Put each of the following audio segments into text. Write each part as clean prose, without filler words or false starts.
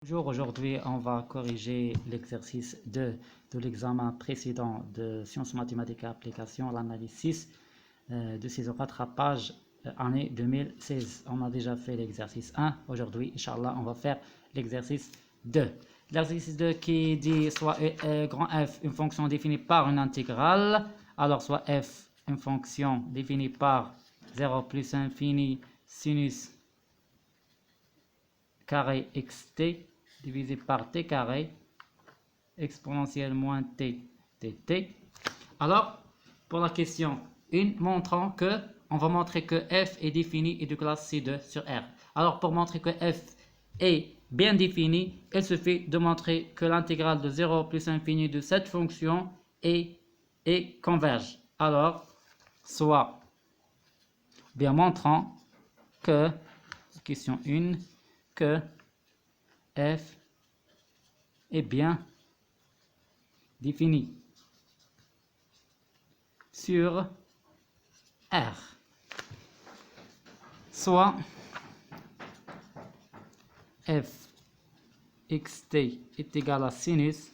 Bonjour, aujourd'hui on va corriger l'exercice 2 de l'examen précédent de sciences mathématiques et applications, l'analyse 6 de ces rattrapage année 2016. On a déjà fait l'exercice 1, aujourd'hui, Inch'Allah, on va faire l'exercice 2. L'exercice 2 qui dit soit grand f une fonction définie par une intégrale, alors soit f une fonction définie par 0 plus infini sinus carré xt divisé par t carré exponentielle moins t dt. Alors, pour la question 1, montrant que, on va montrer que f est défini et de classe C2 sur R. Alors, pour montrer que f est bien défini, il suffit de montrer que l'intégrale de 0 plus infini de cette fonction est converge. Alors, soit bien montrant que, question 1, que f est bien défini sur R, soit f xt est égal à sinus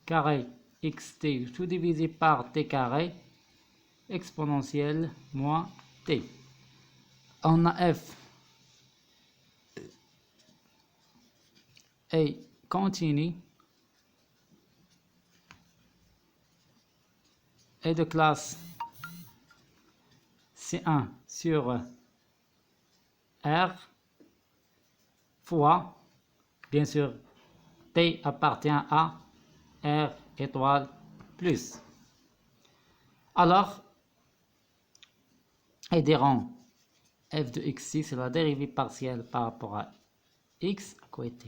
carré xt tout divisé par t carré exponentielle moins t. On a f est continu et de classe C1 sur R fois, bien sûr, T appartient à R étoile plus. Alors, et des rangs f de x6, c'est la dérivée partielle par rapport à x, à quoi est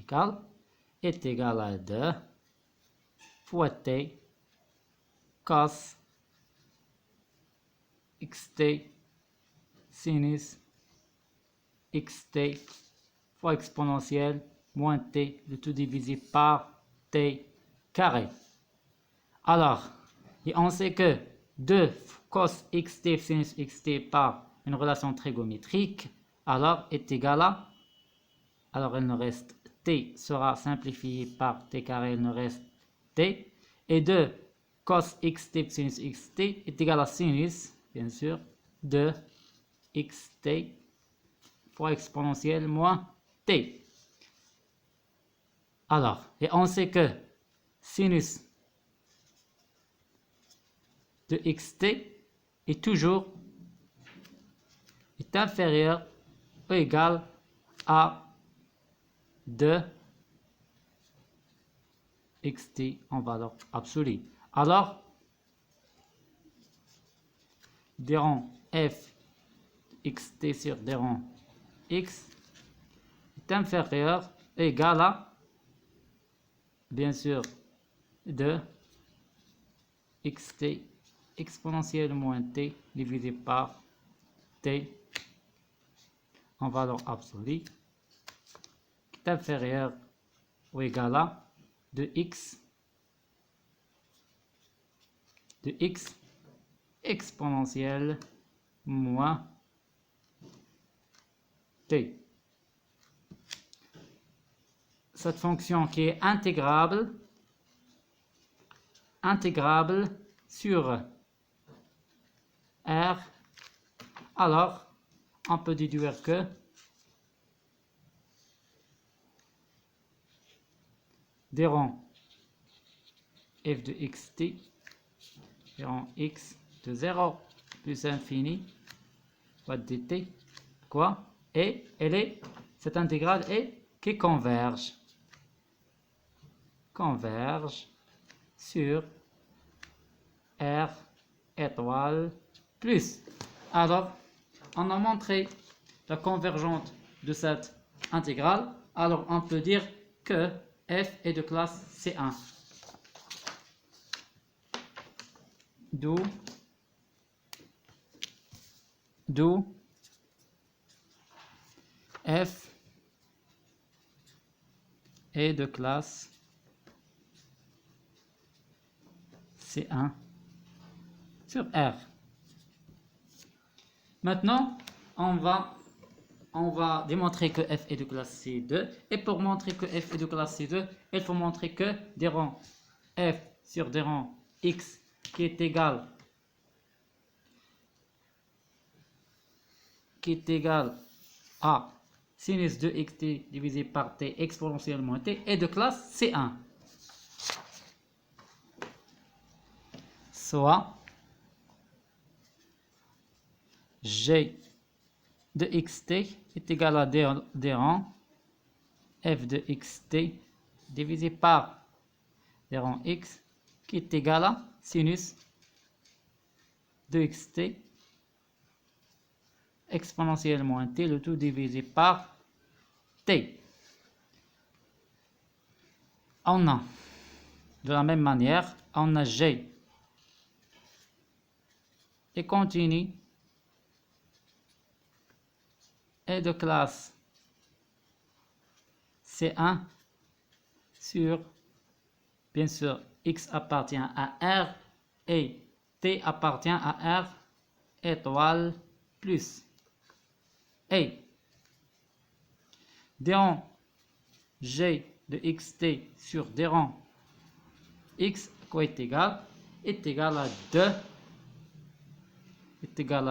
égal à 2 fois t cos xt sinus xt fois exponentielle moins t, le tout divisé par t carré. Alors, et on sait que 2 cos xt sinus xt par une relation trigonométrique, alors est égal à, alors il nous reste t sera simplifié par t carré, il nous reste t, et 2 cos xt sinus xt est égal à sinus, bien sûr, de xt fois exponentielle moins t. Alors, et on sait que sinus de xt est toujours inférieur ou égal à 2 xt en valeur absolue. Alors, dirons f xt sur dirons x est inférieur ou égal à, bien sûr, 2 xt exponentielle moins t divisé par t en valeur absolue qui est inférieur ou égal à de x exponentielle moins t. Cette fonction qui est intégrable sur R, alors on peut déduire que des rangs f de xt des rangs x de 0 plus infini fois dt quoi, et cette intégrale est qui converge sur R étoile plus. Alors, on a montré la convergence de cette intégrale. Alors, on peut dire que f est de classe C1. D'où f est de classe C1 sur R. Maintenant, on va on va démontrer que f est de classe C2. Et pour montrer que f est de classe C2, il faut montrer que des rangs f sur des rangs x qui est égal à sinus de xt divisé par t exponentiellement t est de classe C1. Soit g de xt est égal à des rangs f de xt divisé par des rangs x qui est égal à sinus de xt exponentiellement t, le tout divisé par t. On a, de la même manière, on a g et continu est de classe C1 sur, bien sûr, x appartient à R et t appartient à R étoile plus. Et des rangs g de xt sur des rangs x, quoi est égal à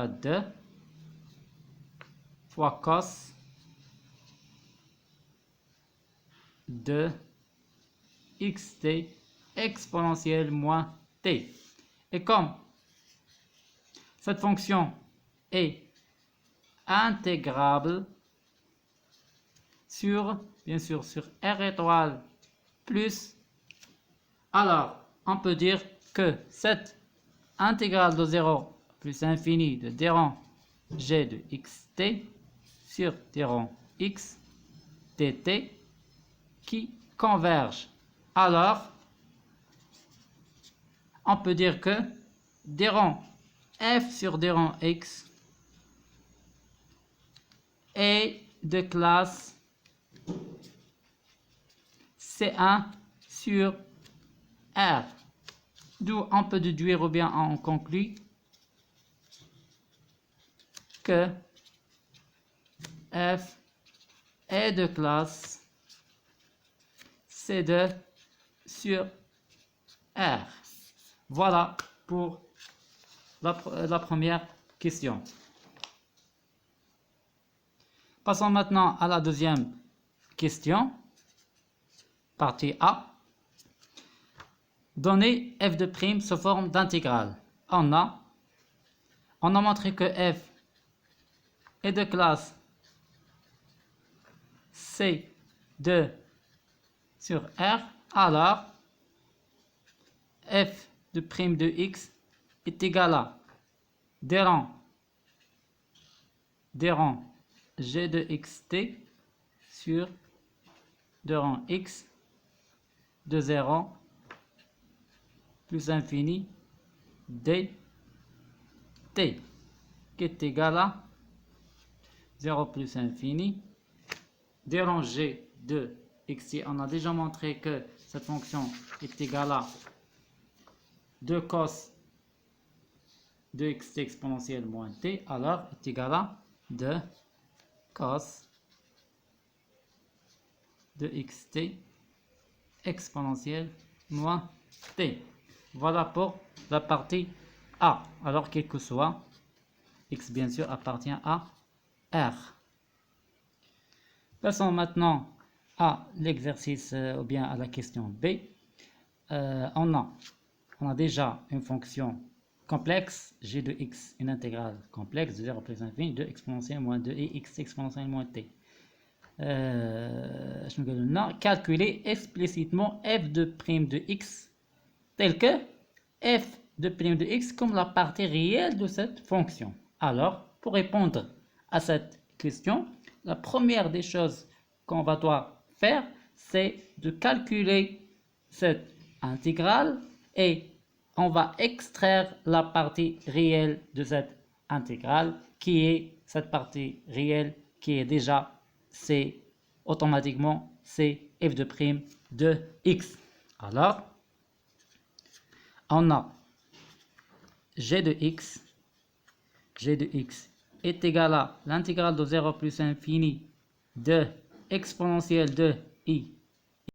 2 fois cos de xt exponentielle moins t. Et comme cette fonction est intégrable sur, bien sûr, sur R étoile plus, alors on peut dire que cette intégrale de 0 plus infini de des rangs g de xt sur des rangs x dt qui convergent. Alors, on peut dire que des rangs f sur des rangs x est de classe C1 sur R. D'où on peut déduire ou bien on conclut que f est de classe C2 sur R. Voilà pour la première question. Passons maintenant à la deuxième question, partie A. Donner f de prime sous forme d'intégrale. On a montré que f est de classe C2 sur R, alors f de prime de x est égal à des rangs g de xt sur des rangs x de 0 plus infini dt qui est égal à 0 plus infini des rangs g de xt. On a déjà montré que cette fonction est égale à 2 cos de xt exponentielle moins t, alors est égal à 2 cos de xt exponentielle moins t. Voilà pour la partie A. Alors, quel que soit, x bien sûr appartient à R. Passons maintenant à l'exercice ou bien à la question B. On a déjà une fonction complexe, g de x, une intégrale complexe de 0 plus infini de exponentielle moins 2 et x exponentielle moins t. Calculer explicitement f de prime de x tel que f de prime de x comme la partie réelle de cette fonction. Alors, pour répondre à cette question, la première des choses qu'on va devoir faire, c'est de calculer cette intégrale et on va extraire la partie réelle de cette intégrale qui est cette partie réelle qui est déjà c'est automatiquement c'est f de prime de x. Alors, on a g de x est égal à l'intégrale de 0 plus infini de exponentielle de I